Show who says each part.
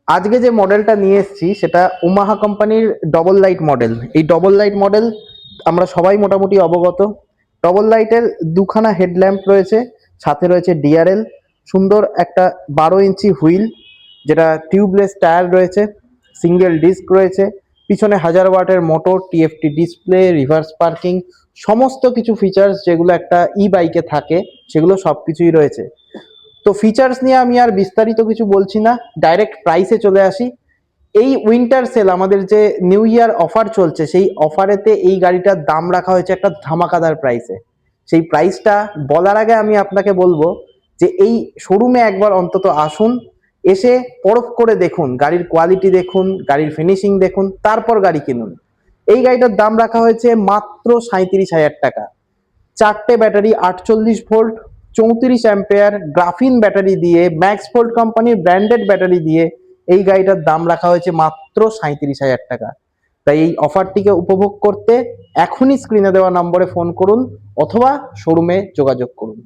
Speaker 1: আজকে যে মডেলটা নিয়ে এসেছি সেটা ওমাহা কোম্পানির ডবল লাইট মডেল। এই ডবল লাইট মডেল আমরা সবাই মোটামুটি অবগত। ডবল লাইটের দুখানা হেডল্যাম্প রয়েছে, সাথে রয়েছে ডিআরএল, সুন্দর একটা 12 ইঞ্চি হুইল, যেটা টিউবলেস টায়ার রয়েছে, সিঙ্গেল ডিস্ক রয়েছে, পিছনে 1000 ওয়াটের motor, TFT display, reverse parking, সমস্ত কিছু ফিচার্স যেগুলো একটা ই বাইকে থাকে সেগুলো সব কিছুই রয়েছে। তো ফিচার্স নিয়ে আমি আর বিস্তারিত কিছু বলছি না, ডাইরেক্ট প্রাইসে চলে আসি। এই উইন্টার সেল, আমাদের যে নিউ ইয়ার অফার চলছে, সেই অফারেতে এই গাড়িটার দাম রাখা হয়েছে একটা ধামাকাদার প্রাইসে। সেই প্রাইসটা বলার আগে আমি আপনাকে বলবো যে এই শোরুমে একবার অন্তত আসুন, এসে পরখ করে দেখুন, গাড়ির কোয়ালিটি দেখুন, গাড়ির ফিনিশিং দেখুন, তারপর গাড়ি কিনুন। এই গাড়িটার দাম রাখা হয়েছে মাত্র 37,000 টাকা। 4টে battery, 48 volt, 34 ampere graphene battery দিয়ে, ম্যাক্স ফোল্ড কোম্পানির ব্র্যান্ডেড ব্যাটারি দিয়ে এই গাড়িটার দাম রাখা হয়েছে মাত্র 37,000 টাকা। তাই এই অফারটিকে উপভোগ করতে এখনই স্ক্রিনে দেওয়া নম্বরে ফোন করুন অথবা শোরুমে যোগাযোগ করুন।